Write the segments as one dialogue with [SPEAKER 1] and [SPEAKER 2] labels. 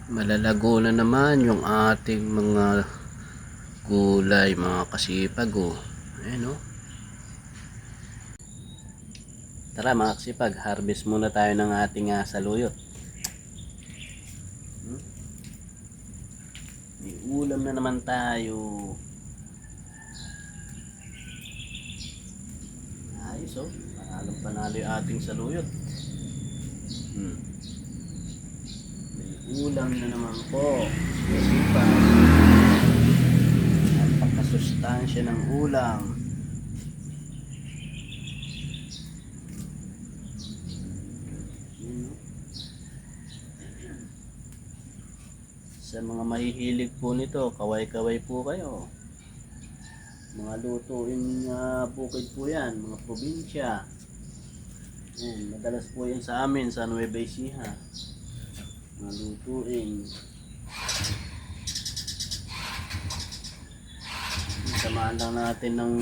[SPEAKER 1] Malalago na naman yung ating mga gulay, mga kasipag, oh. Ayan, oh. Tara mga kasipag, harvest muna tayo ng ating saluyot. May ulam na naman tayo. Ayos, oh. Panalo yung ating saluyot. May ulam na naman po. Kasipag. Napakasustansya ng ulam. Sa mga mahihilig po nito, kaway-kaway po kayo. Mga lutuin bukid po yan, mga probinsya. Madalas po yan sa amin, sa Nueva Ecija. Mga lutuin. Samahan lang natin ng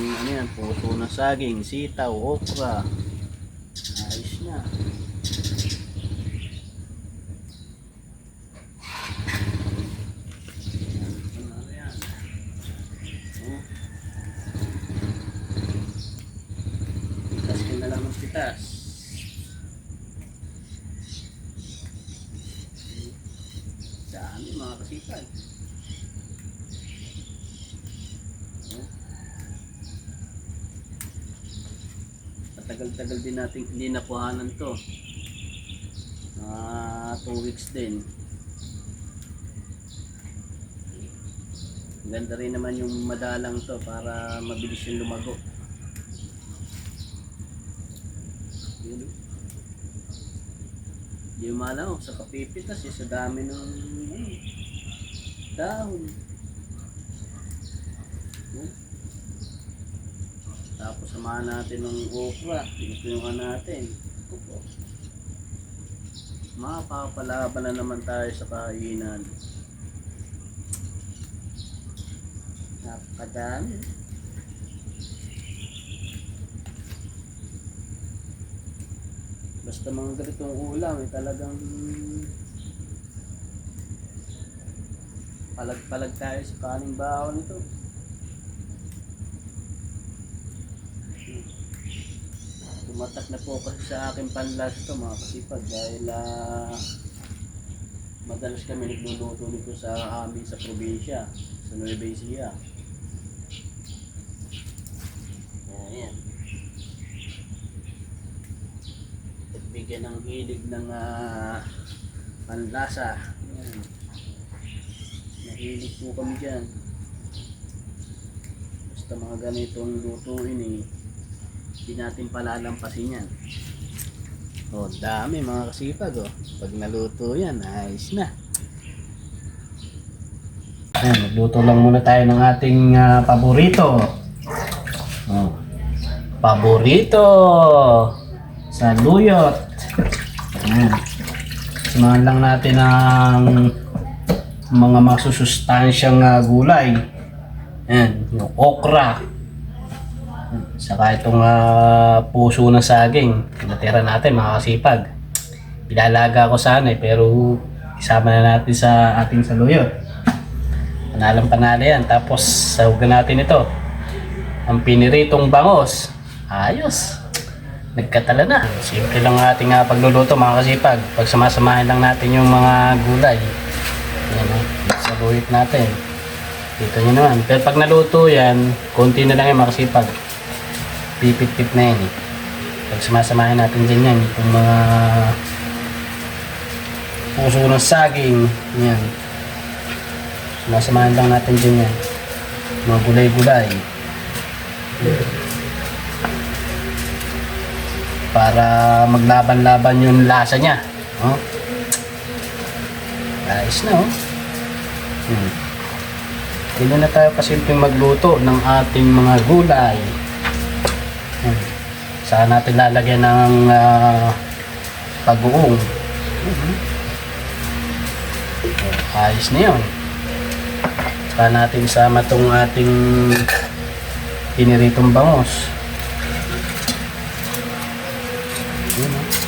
[SPEAKER 1] puso ng saging, sitaw, okra. Ayos na. Pitas. Dami mga kasipag. Matagal-tagal din natin hindi nakuhanan to. 2 weeks din. Ganda rin naman yung madalang to para mabilis yung lumago. Di malaw sa kapipitas sa dami ng dahon. Tapos samahan natin ng okra, tinutulungan natin. Mapapalaban na naman tayo sa kainan. Napakadami. Basta mga ganitong ulam talagang palag-palag tayo sa kaning baon nito. Tumatak na po kasi sa aking panlasa ito mga kasipag dahil madalas kami nagluluto nito sa amin sa probinsya, sa Nueva Ecija. Ayan. Bigyan ng hilig ng panlasa. Ayan. Nahilig po kami dyan. Basta mga ganitong lutuin hindi natin palalampasin yan. Dami mga kasipag. Pag naluto yan, ayos na. Ayan, magluto lang muna tayo ng ating paborito. Paborito! Saluyot. Ayan. Samahan lang natin ang mga masusustansyang gulay. Ayan, yung okra. Saka itong puso ng saging. Natira natin mga kasipag. Ilalaga ko sana pero isama na natin sa ating saluyot. Panalo yan. Tapos sahugan natin ito. Ang piniritong bangos. Ayos. Nagkatala na. Simple lang ating pagluluto mga kasipag. Pag samasamahin lang natin yung mga gulay. Ayan o. Saluyot natin. Dito nyo naman. Pero pag naluto yan, konti na lang yung mga kasipag. Pipit-pit na yan Pag samasamahin natin dyan yan, yung mga puso ng saging. Yan. Samasamahin lang natin dyan yan. Mga gulay-gulay. Para maglaban-laban yung lasa niya. Ayos na Hindi na tayo kasimpleng magluto ng ating mga gulay. Saan natin lalagyan ng pag-uong. Ayos na yun. Saka natin isama itong ating piniritong bangos.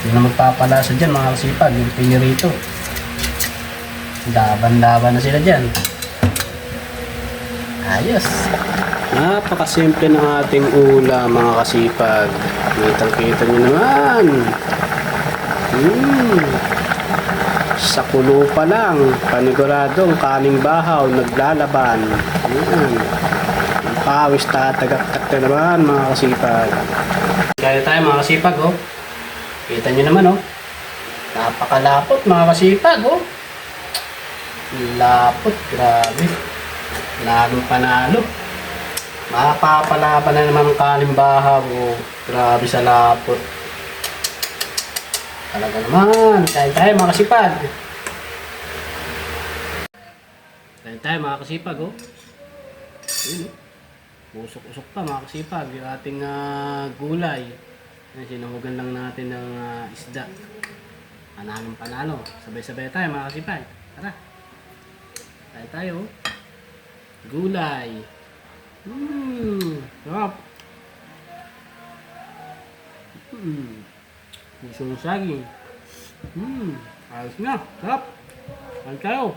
[SPEAKER 1] Yun na magpapalasa dyan mga kasipag, yung pinirito. Laban-laban na sila dyan. Ayos. Napakasimple ng ating ulam mga kasipag. Kitang-kita nyo naman. Sa kulo pa lang, paniguradong kaning bahaw, naglalaban. Ayan. Ang pawis tatagak-tak na naman mga kasipag. Kaya tayo mga kasipag, oh. Kita nyo naman, oh. Napakalapot mga kasipag, oh. Lapot, grabe. Lalong panalo. Mapapalaban na naman ang kaning bahaw, oh. Grabe sa lapot. Talaga naman. Kain tayo mga kasipag. Kain tayo mga kasipag, oh. Ayun, oh. Usok-usok pa mga kasipag. Yung ating gulay. Sinuhugan lang natin ng isda. Panalong panalo. Sabay-sabay tayo mga kasipag. Tara. Kain tayo, oh. Gulay. Sarap. Puso ng saging. Ayos na. Sarap. Kain tayo.